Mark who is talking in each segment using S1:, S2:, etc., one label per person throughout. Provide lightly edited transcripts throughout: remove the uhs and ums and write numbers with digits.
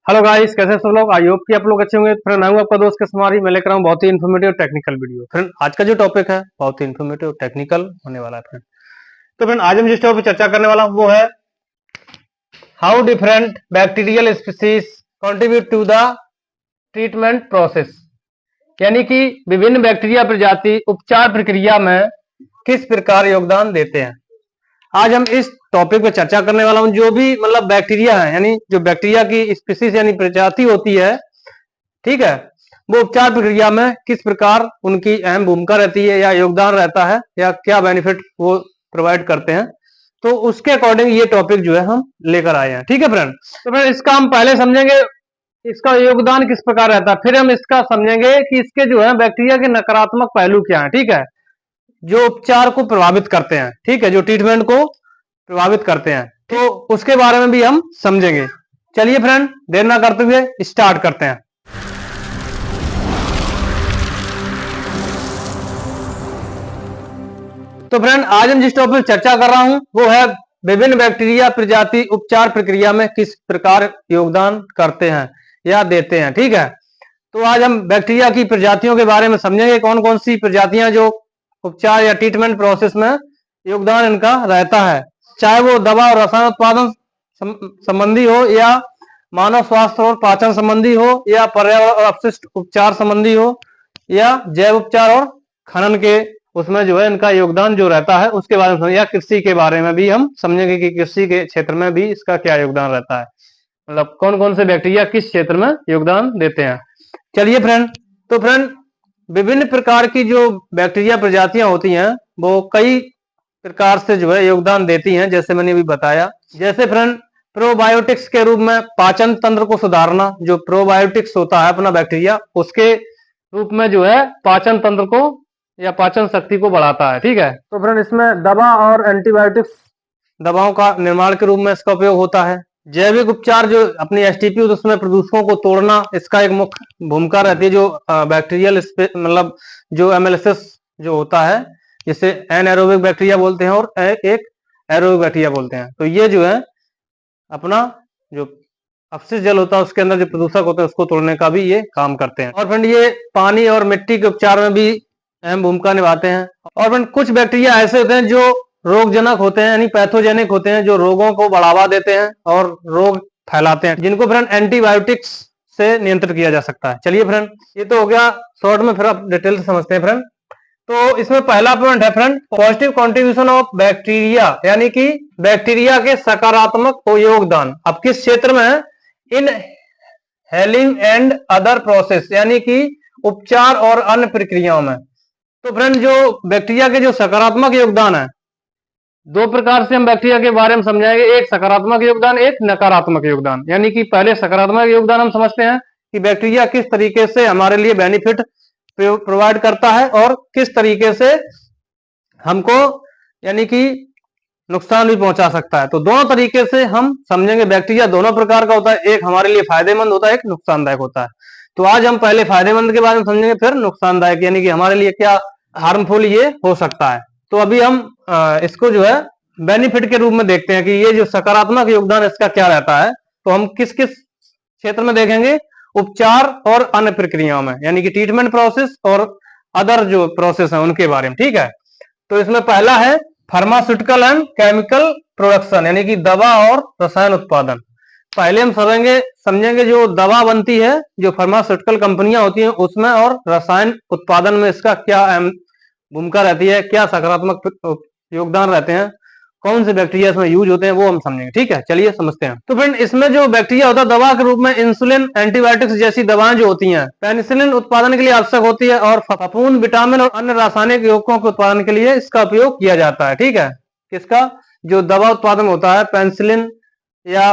S1: Hello guys, कैसे सब लोग। आई होप कि आप लोग अच्छे होंगे। फ्रेंड, मैं हूं आपका दोस्त किस्मारी। मैं लेकर आऊं बहुत ही इन्फॉर्मेटिव टेक्निकल वीडियो। फ्रेंड, आज का जो टॉपिक है बहुत ही इन्फॉर्मेटिव टेक्निकल होने वाला है। फ्रेंड, आज हम जिस टॉपिक पर चर्चा करने वाला हूं वो है how different bacterial species contribute to the treatment process, यानी कि विभिन्न बैक्टीरिया प्रजाति उपचार प्रक्रिया में किस प्रकार योगदान देते हैं। आज हम इस टॉपिक पे चर्चा करने वाला हूं। जो भी मतलब बैक्टीरिया है, यानी जो बैक्टीरिया की स्पीसीज यानी प्रजाति होती है, ठीक है, वो उपचार प्रक्रिया में किस प्रकार उनकी अहम भूमिका रहती है या योगदान रहता है या क्या बेनिफिट वो प्रोवाइड करते हैं। तो उसके अकॉर्डिंग ये टॉपिक जो है हम लेकर आए हैं। ठीक है फ्रेंड, तो फ्रेंड इसका हम पहले समझेंगे इसका योगदान किस प्रकार रहता है, फिर हम इसका समझेंगे कि इसके जो है बैक्टीरिया के नकारात्मक पहलू क्या है। ठीक है, जो उपचार को प्रभावित करते हैं, ठीक है, जो ट्रीटमेंट को प्रभावित करते हैं, तो उसके बारे में भी हम समझेंगे। चलिए फ्रेंड, देर ना करते हुए स्टार्ट करते हैं। तो फ्रेंड, आज हम जिस टॉपिक पर चर्चा कर रहा हूं वो है विभिन्न बैक्टीरिया प्रजाति उपचार प्रक्रिया में किस प्रकार योगदान करते हैं या देते हैं। ठीक है, तो आज हम बैक्टीरिया की प्रजातियों के बारे में समझेंगे, कौन कौन सी प्रजातियां जो उपचार या ट्रीटमेंट प्रोसेस में योगदान इनका रहता है, चाहे वो दवा और रसायन उत्पादन संबंधी हो या मानव स्वास्थ्य और पाचन संबंधी हो या पर्यावरण और अपशिष्ट उपचार संबंधी हो या जैव उपचार और खनन के उसमें जो है इनका योगदान जो रहता है उसके बारे में, या कृषि के बारे में भी हम समझेंगे कि कृषि के क्षेत्र में भी इसका क्या योगदान रहता है, मतलब कौन कौन से बैक्टीरिया किस क्षेत्र में योगदान देते हैं। चलिए फ्रेंड, तो फ्रेंड विभिन्न प्रकार की जो बैक्टीरिया प्रजातियां होती हैं वो कई प्रकार से जो है योगदान देती हैं, जैसे मैंने अभी बताया। जैसे फ्रेंड प्रोबायोटिक्स के रूप में पाचन तंत्र को सुधारना, जो प्रोबायोटिक्स होता है अपना बैक्टीरिया, उसके रूप में जो है पाचन तंत्र को या पाचन शक्ति को बढ़ाता है। ठीक है, तो फ्रेंड इसमें दवा और एंटीबायोटिक्स दवाओं का निर्माण के रूप में इसका उपयोग होता है। जैविक उपचार जो अपनी एसटीपी उसमें प्रदूषकों को तोड़ना, इसका एक मुख्य भूमिका रहती है। जो बैक्टीरियल मतलब जो एमएलएसएस जो होता है, जिसे एनएरोबिक बैक्टीरिया बोलते हैं और एक एरोबिक बैक्टीरिया बोलते हैं, तो ये जो है अपना जो अपशिष्ट जल होता है उसके अंदर जो प्रदूषक होते हैं उसको तोड़ने का भी ये काम करते हैं। और फ्रेंड ये पानी और मिट्टी के उपचार में भी अहम भूमिका निभाते हैं। और फ्रेंड कुछ बैक्टीरिया ऐसे होते हैं जो रोगजनक होते हैं, यानी पैथोजेनिक होते हैं, जो रोगों को बढ़ावा देते हैं और रोग फैलाते हैं, जिनको फ्रेंड एंटीबायोटिक्स से नियंत्रित किया जा सकता है। चलिए फ्रेंड, ये तो हो गया शॉर्ट में, फिर आप डिटेल से समझते हैं फ्रेंड। तो इसमें पहला पॉइंट है friend positive contribution of bacteria, यानी कि बैक्टीरिया के सकारात्मक योगदान। अब किस क्षेत्र में है? इन हेलिंग एंड अदर प्रोसेस, यानी कि उपचार और अन्य प्रक्रियाओं में। तो फ्रेंड जो बैक्टीरिया के जो सकारात्मक योगदान है, दो प्रकार से हम बैक्टीरिया के बारे में समझाएंगे, एक सकारात्मक योगदान, एक नकारात्मक योगदान। यानी कि पहले सकारात्मक योगदान हम समझते हैं कि बैक्टीरिया किस तरीके से हमारे लिए बेनिफिट प्रोवाइड करता है और किस तरीके से हमको यानी कि नुकसान भी पहुंचा सकता है। तो दोनों तरीके से हम समझेंगे। बैक्टीरिया दोनों प्रकार का होता है, एक हमारे लिए फायदेमंद होता है, एक नुकसानदायक होता है। तो आज हम पहले फायदेमंद के बारे में समझेंगे, फिर नुकसानदायक, यानी कि हमारे लिए क्या हार्मफुल ये हो सकता है। तो अभी हम इसको जो है बेनिफिट के रूप में देखते हैं कि ये जो सकारात्मक योगदान इसका क्या रहता है। तो हम किस किस क्षेत्र में देखेंगे? उपचार और अन्य प्रक्रियाओं में, यानी कि ट्रीटमेंट प्रोसेस और अदर जो प्रोसेस है उनके बारे में। ठीक है, तो इसमें पहला है फार्मास्यूटिकल एंड केमिकल प्रोडक्शन, यानी कि दवा और रसायन उत्पादन। पहले हम समझेंगे जो दवा बनती है, जो फार्मास्यूटिकल कंपनियां होती हैं उसमें, और रसायन उत्पादन में इसका क्या अहम भूमिका रहती है, क्या सकारात्मक योगदान रहते हैं, कौन से बैक्टीरिया इसमें यूज होते हैं, वो हम समझेंगे। ठीक है, चलिए समझते हैं। तो फ्रेंड इसमें जो बैक्टीरिया होता है दवा के रूप में इंसुलिन, एंटीबायोटिक्स जैसी दवाएं जो होती हैं पेनिसिलिन उत्पादन के लिए आवश्यक होती है, और फफूंद, विटामिन और अन्य रासायनिक यौगिकों के उत्पादन के लिए इसका उपयोग किया जाता है। ठीक है, किसका? जो दवा उत्पादन होता है, पेनिसिलिन या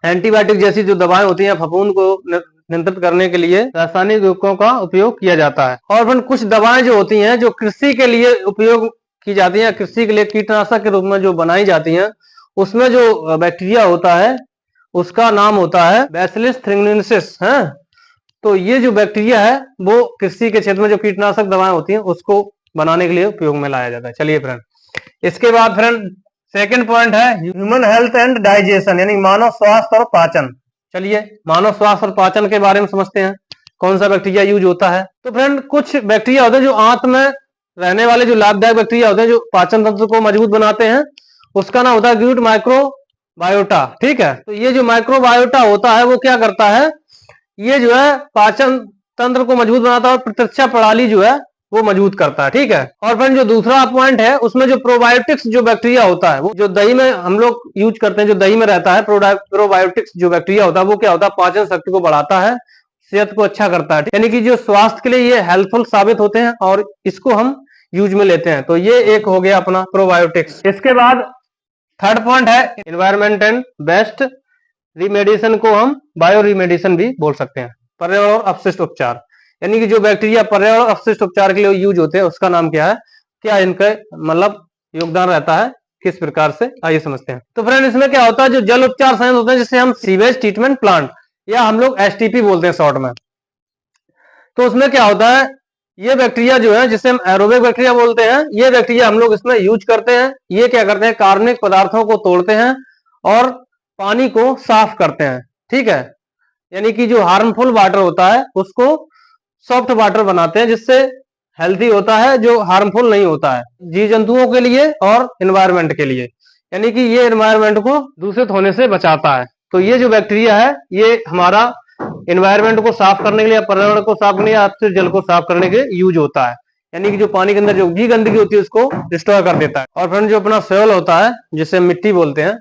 S1: एंटीबायोटिक जैसी जो दवाएं होती हैं फफूंद को नियंत्रित करने के लिए रासायनिक यौगिकों का उपयोग किया जाता है। और फिर कुछ दवाएं जो होती हैं जो कृषि के लिए उपयोग की जाती हैं, कृषि के लिए कीटनाशक के रूप में जो बनाई जाती हैं, उसमें जो बैक्टीरिया होता है उसका नाम होता है बैसिलस thuringiensis है। तो ये जो बैक्टीरिया है वो कृषि के क्षेत्र में जो कीटनाशक दवाएं होती हैं उसको बनाने के लिए उपयोग में लाया जाता है। चलिए फ्रेंड, इसके बाद फ्रेंड सेकंड पॉइंट है ह्यूमन हेल्थ एंड डाइजेशन, यानी मानव स्वास्थ्य और पाचन। चलिए मानव स्वास्थ्य और पाचन के बारे में समझते हैं, कौन सा बैक्टीरिया यूज होता है। तो फ्रेंड कुछ बैक्टीरिया होते हैं जो आंत में रहने वाले जो लाभदायक बैक्टीरिया होते हैं जो पाचन तंत्र को मजबूत बनाते हैं, उसका नाम होता है गुड माइक्रोबायोटा। ठीक है, तो ये जो माइक्रोबायोटा होता है वो क्या करता है, ये जो है पाचन तंत्र को मजबूत बनाता है और प्रतिरक्षा प्रणाली जो है वो मजबूत करता है। ठीक है, और फिर जो दूसरा पॉइंट है उसमें जो प्रोबायोटिक्स जो बैक्टीरिया होता है वो जो दही में हम लोग यूज करते हैं, जो दही में रहता है प्रोबायोटिक्स जो बैक्टीरिया होता है वो क्या होता है, पाचन शक्ति को बढ़ाता है, सेहत को अच्छा करता है, यानी कि जो स्वास्थ्य के लिए ये हेल्पफुल साबित होते हैं और इसको हम यूज में लेते हैं। तो ये एक हो गया अपना प्रोबायोटिक्स। इसके बाद थर्ड पॉइंट है एनवायरमेंट एंड बेस्ट रिमेडिएशन, को हम बायो रिमेडिएशन भी बोल सकते हैं, पर्यावरण और अपशिष्ट उपचार, यानी कि जो बैक्टीरिया पर्यावरण और अपशिष्ट उपचार के लिए यूज होते हैं उसका नाम क्या है, क्या इनका मतलब योगदान रहता है, किस प्रकार से, आइए समझते हैं। तो फ्रेंड इसमें क्या होता है, जो जल उपचार संयंत्र होते हैं जिसे हम सीवेज ट्रीटमेंट प्लांट या हम लोग एसटीपी बोलते हैं शॉर्ट में, तो उसमें क्या होता है, ये बैक्टीरिया जो है जिसे हम एरोबिक बैक्टीरिया बोलते हैं, ये बैक्टीरिया हम लोग इसमें यूज करते हैं। ये क्या करते हैं, कार्बनिक पदार्थों को तोड़ते हैं और पानी को साफ करते हैं। ठीक है, यानी कि जो हार्मफुल वाटर होता है उसको सॉफ्ट वाटर बनाते हैं, जिससे हेल्थी होता है, जो हार्मफुल नहीं होता है जीव जंतुओं के लिए और एनवायरनमेंट के लिए, यानी कि ये एनवायरनमेंट को दूषित होने से बचाता है। तो ये जो बैक्टीरिया है ये हमारा एनवायरनमेंट को साफ करने के लिए, पर्यावरण को साफ करने या फिर जल को साफ करने के लिए यूज होता है, यानी कि जो पानी के अंदर जो भी गंदगी होती है उसको डिस्ट्रॉय कर देता है। और फ्रेंड जो अपना सोयल होता है जिसे मिट्टी बोलते हैं,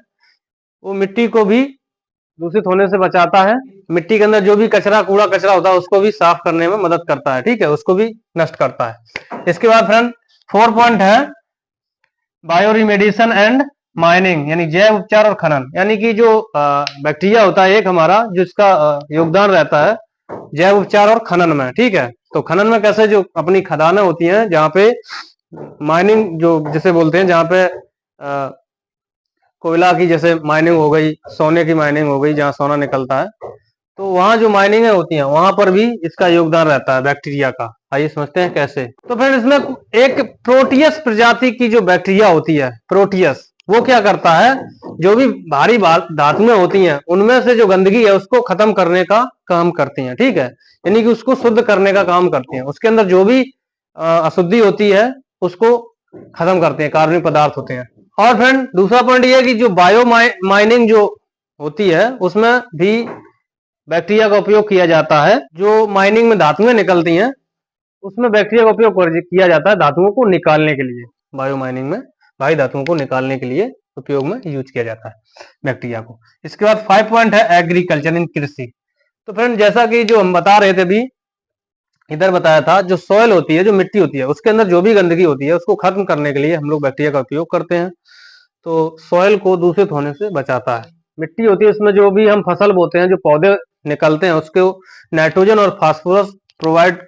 S1: वो मिट्टी को भी दूषित होने से बचाता है, मिट्टी के अंदर जो भी कचरा कूड़ा कचरा होता है उसको भी साफ करने में मदद करता है। ठीक है, उसको भी नष्ट करता है। इसके बाद फ्रेंड 4 पॉइंट है बायो रिमेडिएशन एंड माइनिंग, यानी जैव उपचार और खनन, यानी कि जो बैक्टीरिया होता है एक हमारा जिसका योगदान रहता है जैव उपचार और खनन में। ठीक है, तो खनन में कैसे, जो अपनी खदानें होती हैं जहाँ पे माइनिंग जो जिसे बोलते हैं, जहाँ पे कोयला की जैसे माइनिंग हो गई, सोने की माइनिंग हो गई, जहाँ सोना निकलता है, तो वहां जो माइनिंग होती हैं वहां पर भी इसका योगदान रहता है बैक्टीरिया का। आइए समझते हैं कैसे। तो फिर इसमें एक प्रोटियस प्रजाति की जो बैक्टीरिया होती है, प्रोटियस, वो क्या करता है, जो भी भारी धातुएं होती हैं उनमें से जो गंदगी है उसको खत्म करने का काम करती हैं। ठीक है, यानी कि उसको शुद्ध करने का काम करती हैं, उसके अंदर जो भी अशुद्धि होती है उसको खत्म करते हैं, कार्बनिक पदार्थ होते हैं। और फ्रेंड दूसरा पॉइंट ये है कि जो बायो माइनिंग जो होती है उसमें भी बैक्टीरिया का उपयोग किया जाता है। जो माइनिंग में धातुएं निकलती हैं उसमें बैक्टीरिया का उपयोग किया जाता है धातुओं को निकालने के लिए, बायो माइनिंग में भारी धातुओं को निकालने के लिए उपयोग में यूज किया जाता है बैक्टीरिया को। इसके बाद 5 पॉइंट है एग्रीकल्चर इन कृषि। तो फ्रेंड जैसा कि जो हम बता रहे थे अभी इधर बताया था, जो सॉइल होती है, जो मिट्टी होती है, उसके अंदर जो भी गंदगी होती है उसको खत्म करने के लिए हम लोग बैक्टीरिया का उपयोग करते हैं। तो सॉइल को दूषित होने से बचाता है। मिट्टी होती है उसमें जो भी हम फसल बोते हैं, जो पौधे निकलते हैं, उसको नाइट्रोजन और फास्फोरस प्रोवाइड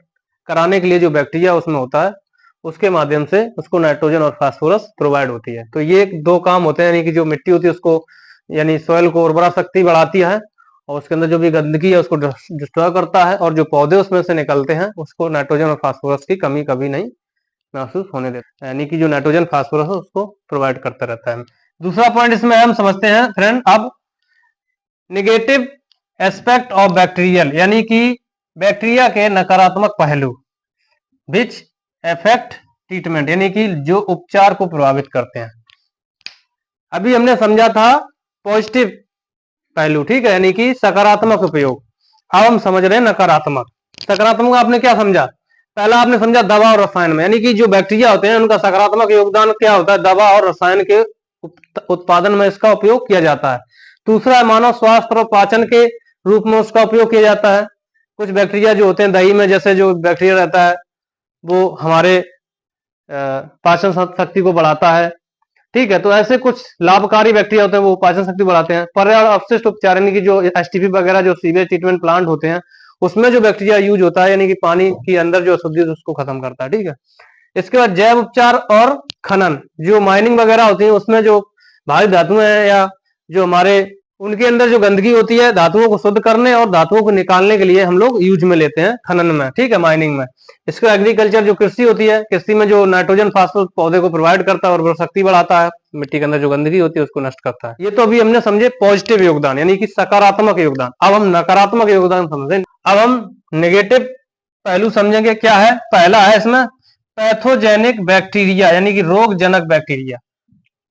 S1: कराने के लिए जो बैक्टीरिया उसमें होता है उसके माध्यम से उसको नाइट्रोजन और फास्फोरस प्रोवाइड होती है। तो ये 2 काम होते हैं, यानी कि जो मिट्टी होती है उसको, यानी सॉइल को उर्वरा शक्ति बढ़ाती है और उसके अंदर जो भी गंदगी है उसको डिस्ट्रॉय करता है, और जो पौधे उसमें से निकलते हैं उसको नाइट्रोजन और फास्फोरस की कमी कभी नहीं महसूस होने देता है, यानी कि जो नाइट्रोजन फास्फोरस है उसको प्रोवाइड करता रहता है। दूसरा पॉइंट इसमें हम समझते हैं फ्रेंड अब नेगेटिव एस्पेक्ट ऑफ बैक्टीरियल, यानी कि बैक्टीरिया के नकारात्मक पहलू, विच एफेक्ट ट्रीटमेंट, यानी कि जो उपचार को प्रभावित करते हैं। अभी हमने समझा था पॉजिटिव पहलू, ठीक है, यानी कि सकारात्मक उपयोग। अब हम समझ रहे हैं नकारात्मक। सकारात्मक आपने क्या समझा, पहला आपने समझा दवा और रसायन में, यानी कि जो बैक्टीरिया होते हैं उनका सकारात्मक योगदान क्या होता है, दवा और रसायन के उत्पादन में इसका उपयोग किया जाता है। दूसरा है मानव स्वास्थ्य और पाचन के रूप में उसका उपयोग किया जाता है। कुछ बैक्टीरिया जो होते हैं दही में, जैसे जो बैक्टीरिया रहता है वो हमारे पाचन शक्ति को बढ़ाता है। ठीक है, तो ऐसे कुछ लाभकारी बैक्टीरिया होते हैं वो पाचन शक्ति बढ़ाते हैं। पर्यावरण अपशिष्ट उपचार, यानी कि जो एसटीपी वगैरह जो सीवेज ट्रीटमेंट प्लांट होते हैं उसमें जो बैक्टीरिया यूज होता है, यानी कि पानी के अंदर जो अशुद्धि है उसको खत्म करता है। ठीक है, इसके बाद जैव उपचार और खनन, जो माइनिंग वगैरह होती है उसमें जो भारी धातुएं हैं या जो हमारे उनके अंदर जो गंदगी होती है धातुओं को शुद्ध करने और धातुओं को निकालने के लिए हम लोग यूज में लेते हैं, खनन में, ठीक है, माइनिंग में। इसको एग्रीकल्चर जो कृषि होती है, कृषि में जो नाइट्रोजन फास्फोरस पौधे को प्रोवाइड करता है और वो शक्ति बढ़ाता है, मिट्टी के अंदर जो गंदगी होती है उसको नष्ट करता है। ये तो अभी हमने समझे पॉजिटिव योगदान यानी कि सकारात्मक योगदान। अब हम नकारात्मक योगदान समझें। अब हम नेगेटिव पहलू समझेंगे। क्या है? पहला है इसमें पैथोजेनिक बैक्टीरिया यानी कि रोगजनक बैक्टीरिया।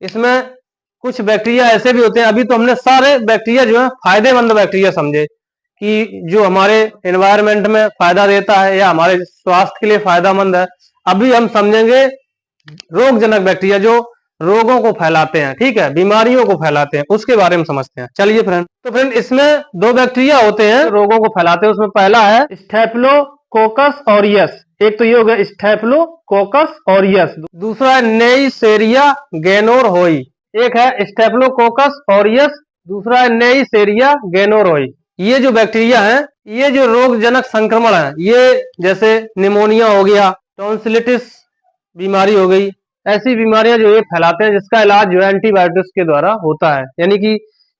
S1: इसमें कुछ बैक्टीरिया ऐसे भी होते हैं, अभी तो हमने सारे बैक्टीरिया जो है फायदेमंद बैक्टीरिया समझे कि जो हमारे एनवायरनमेंट में फायदा देता है या हमारे स्वास्थ्य के लिए फायदेमंद है। अभी हम समझेंगे रोगजनक बैक्टीरिया जो रोगों को फैलाते हैं, ठीक है, बीमारियों को फैलाते हैं, उसके बारे में समझते हैं। चलिए फ्रेंड, तो फ्रेंड इसमें दो बैक्टीरिया होते हैं रोगों को फैलाते हैं। उसमें पहला है स्टेफिलोकोकस ऑरियस। एक तो ये हो गया स्टेफिलोकोकस ऑरियस, दूसरा है नेइसेरिया गैनोरहोई। एक है स्टेफिलोकोकस ऑरियस, दूसरा है नेइसेरिया गैनोरहोई। ये जो बैक्टीरिया है, ये जो रोगजनक संक्रमण है, ये जैसे निमोनिया हो गया, टॉन्सिलिटिस बीमारी हो गई, ऐसी बीमारियां जो ये फैलाते हैं जिसका इलाज जो है एंटीबायोटिक्स के द्वारा होता है। यानी कि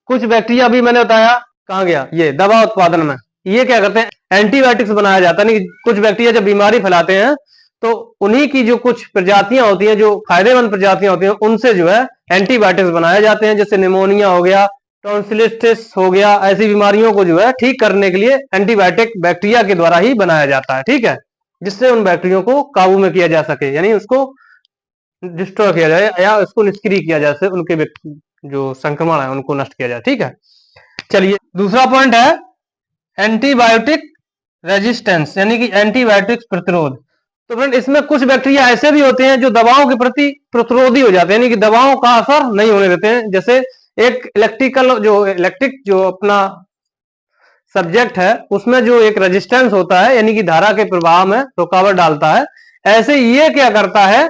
S1: कुछ बैक्टीरिया अभी मैंने बताया कहाँ गया, ये दवा उत्पादन में, ये क्या करते हैं, एंटीबायोटिक्स बनाया जाता है। यानी कुछ बैक्टीरिया जब बीमारी फैलाते हैं तो उन्हीं की जो कुछ प्रजातियां होती हैं, जो फायदेमंद प्रजातियां होती हैं, उनसे जो है एंटीबायोटिक्स बनाए जाते हैं। जैसे निमोनिया हो गया, टॉन्सिलिटिस हो गया, ऐसी बीमारियों को जो है ठीक करने के लिए एंटीबायोटिक बैक्टीरिया के द्वारा ही बनाया जाता है, ठीक है, जिससे उन बैक्टीरिया को काबू में किया जा सके, यानी उसको डिस्ट्रॉय किया जाए या उसको निष्क्रिय किया जाए, उनके जो संक्रमण है उनको नष्ट किया जाए, ठीक है। चलिए दूसरा पॉइंट है एंटीबायोटिक रेजिस्टेंस यानी कि एंटीबायोटिक प्रतिरोध। तो फ्रेंड इसमें कुछ बैक्टीरिया ऐसे भी होते हैं जो दवाओं के प्रति प्रतिरोधी हो जाते हैं, यानी कि दवाओं का असर नहीं होने देते हैं। जैसे एक इलेक्ट्रिक जो अपना सब्जेक्ट है उसमें जो एक रेजिस्टेंस होता है, यानी कि धारा के प्रभाव में रुकावट डालता है, ऐसे ये क्या करता है,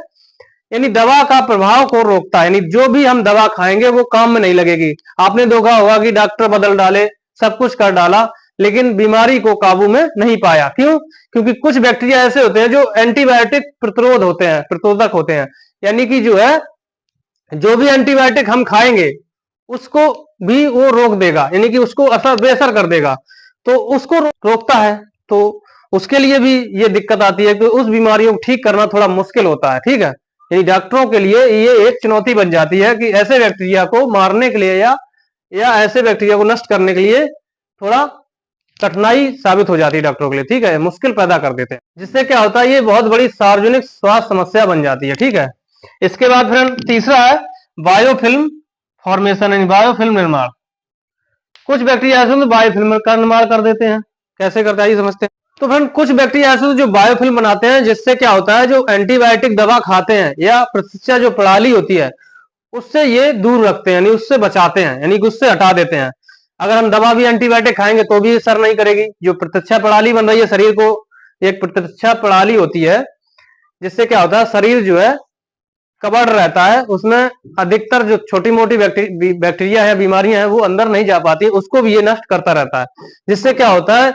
S1: यानी दवा का प्रभाव को रोकता है। यानी जो भी हम दवा खाएंगे वो काम में नहीं लगेगी। आपने देखा होगा कि डॉक्टर बदल डाले, सब कुछ कर डाला, लेकिन बीमारी को काबू में नहीं पाया। क्यों? क्योंकि कुछ बैक्टीरिया ऐसे होते हैं जो एंटीबायोटिक प्रतिरोध होते हैं, प्रतिरोधक होते हैं, यानी कि जो है जो भी एंटीबायोटिक हम खाएंगे उसको भी वो रोक देगा, यानी कि उसको असर बेअसर कर देगा, तो उसको रोकता है। तो उसके लिए भी ये दिक्कत आती है कि उस बीमारियों को ठीक करना थोड़ा मुश्किल होता है, ठीक है। यानी डॉक्टरों के लिए ये एक चुनौती बन जाती है कि ऐसे बैक्टीरिया को मारने के लिए या ऐसे बैक्टीरिया को नष्ट करने के लिए थोड़ा कठिनाई साबित हो जाती है डॉक्टरों के लिए, ठीक है, मुश्किल पैदा कर देते हैं, जिससे क्या होता है ये बहुत बड़ी सार्वजनिक स्वास्थ्य समस्या बन जाती है, ठीक है। इसके बाद फिर तीसरा है बायोफिल्म फॉर्मेशन यानी बायोफिल्म निर्माण। कुछ बैक्टीरिया ऐसे बायोफिल्म का निर्माण कर देते हैं। कैसे करता है ये समझते हैं। तो फ्रेंड कुछ बैक्टीरिया ऐसे जो बायोफिल्म बनाते हैं, जिससे क्या होता है जो एंटीबायोटिक दवा खाते हैं या प्रतिरक्षा जो प्रणाली होती है उससे ये दूर रखते हैं, यानी उससे बचाते हैं, यानी उससे हटा देते हैं। अगर हम दवा भी एंटीबायोटिक खाएंगे तो भी असर नहीं करेगी। जो प्रतिरक्षा प्रणाली बन रही है शरीर को, एक प्रतिरक्षा प्रणाली होती है जिससे क्या होता है शरीर जो है कवर रहता है, उसमें अधिकतर जो छोटी मोटी बैक्टीरिया है, बीमारियां हैं, वो अंदर नहीं जा पाती, उसको भी ये नष्ट करता रहता है। जिससे क्या होता है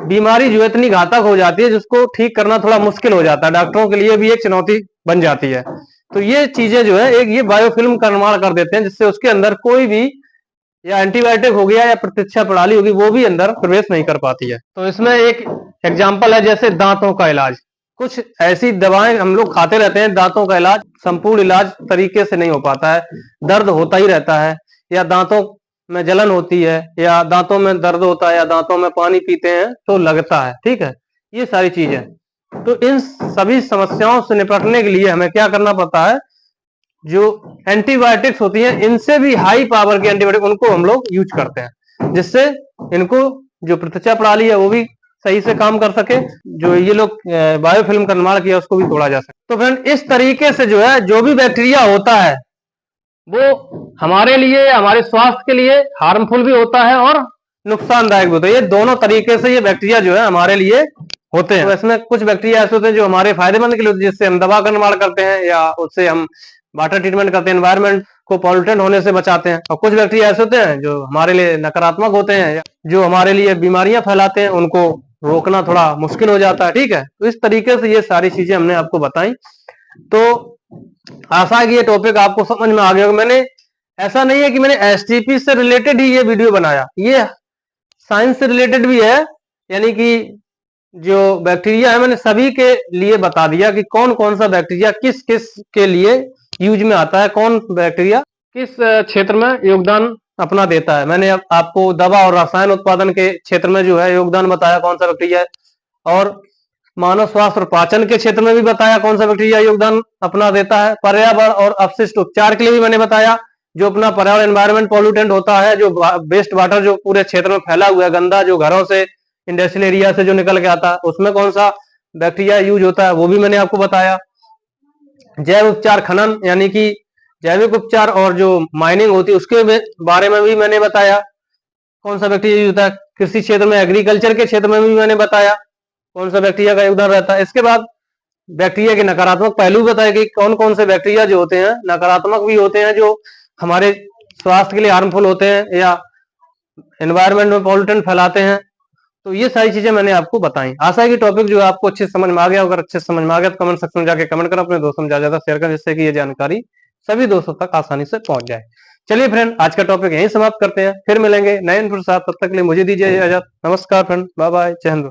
S1: बीमारी जो इतनी घातक हो जाती है जिसको ठीक करना थोड़ा मुश्किल हो जाता है, डॉक्टरों के लिए भी एक चुनौती बन जाती है। तो ये चीजें जो है एक ये बायोफिल्म का निर्माण कर देते हैं, जिससे उसके अंदर कोई भी या एंटीबायोटिक हो गया या प्रतिरक्षा प्रणाली होगी वो भी अंदर प्रवेश नहीं कर पाती है। तो इसमें एक एग्जाम्पल है जैसे दांतों का इलाज। कुछ ऐसी दवाएं हम लोग खाते रहते हैं, दांतों का इलाज संपूर्ण इलाज तरीके से नहीं हो पाता है, दर्द होता ही रहता है, या दांतों में जलन होती है, या दांतों में दर्द होता है, या दांतों में पानी पीते हैं तो लगता है, ठीक है, ये सारी चीजें। तो इन सभी समस्याओं से निपटने के लिए हमें क्या करना पड़ता है, जो एंटीबायोटिक्स होती हैं इनसे भी हाई पावर के एंटीबायोटिक उनको हम लोग यूज करते हैं, जिससे इनको जो प्रतिरक्षा प्रणाली है वो भी सही से काम कर सके, जो ये लोग बायोफिल्म का निर्माण किया उसको भी तोड़ा जा सके। तो फ्रेंड इस तरीके से जो है जो भी बैक्टीरिया होता है वो हमारे लिए, हमारे स्वास्थ्य के लिए हार्मफुल भी होता है और नुकसानदायक भी होता है। ये दोनों तरीके से ये बैक्टीरिया जो है हमारे लिए होते हैं। तो इसमें कुछ बैक्टीरिया ऐसे होते हैं जो हमारे फायदेमंद के लिए होते हैं, जिससे हम दवा का निर्माण करते हैं या उससे हम वाटर ट्रीटमेंट करते हैं, एनवायरनमेंट को पॉल्यूटेंट होने से बचाते हैं। और कुछ बैक्टीरिया ऐसे होते हैं जो हमारे लिए नकारात्मक होते हैं, जो हमारे लिए बीमारियां फैलाते हैं, उनको रोकना थोड़ा मुश्किल हो जाता है, ठीक है। तो इस तरीके से ये सारी चीजें हमने आपको बताई। तो आशा है कि ये टॉपिक आपको समझ में आ गया होगा। मैंने ऐसा नहीं है कि मैंने एसटीपी से रिलेटेड ही ये वीडियो बनाया, ये साइंस से रिलेटेड भी है। यानी कि जो बैक्टीरिया है मैंने सभी के लिए बता दिया कि कौन कौन सा बैक्टीरिया किस किस के लिए यूज में आता है, कौन बैक्टीरिया किस क्षेत्र में योगदान अपना देता है। मैंने आपको दवा और रसायन उत्पादन के क्षेत्र में जो है योगदान बताया कौन सा बैक्टीरिया है, और मानव स्वास्थ्य और पाचन के क्षेत्र में भी बताया कौन सा बैक्टीरिया योगदान अपना देता है। पर्यावरण और अपशिष्ट उपचार के लिए भी मैंने बताया, जो अपना पर्यावरण एनवायरमेंट पॉल्यूटेंट होता है, जो वेस्ट वाटर जो पूरे क्षेत्र में फैला हुआ है, गंदा जो घरों से इंडस्ट्रियल एरिया से जो निकल के आता है, उसमें कौन सा बैक्टीरिया यूज होता है वो भी मैंने आपको बताया। जैव उपचार खनन यानी कि जैविक उपचार और जो माइनिंग होती है उसके बारे में भी मैंने बताया कौन सा बैक्टीरिया यूज होता है। कृषि क्षेत्र में, एग्रीकल्चर के क्षेत्र में भी मैंने बताया कौन सा बैक्टीरिया का योगदान रहता है। इसके बाद बैक्टीरिया के नकारात्मक पहलू बताए कि कौन कौन से बैक्टीरिया जो होते हैं नकारात्मक भी होते हैं, जो हमारे स्वास्थ्य के लिए हार्मफुल होते हैं या एनवायरमेंट में पॉल्यूटेंट फैलाते हैं। तो ये सारी चीजें मैंने आपको बताई। आशा है कि टॉपिक जो है आपको अच्छे समझ में आ गया। अगर अच्छे समझ में आ गया तो कमेंट सेक्शन में जाके कमेंट करें, अपने दोस्तों में ज्यादा शेयर करें, जिससे कि ये जानकारी सभी दोस्तों तक आसानी से पहुंच जाए। चलिए फ्रेंड, आज का टॉपिक यहीं समाप्त करते हैं, फिर मिलेंगे नए इनपुट के साथ। तब तक के लिए मुझे दीजिए इजाजत। नमस्कार फ्रेंड, बाय बाय, जय हिंद।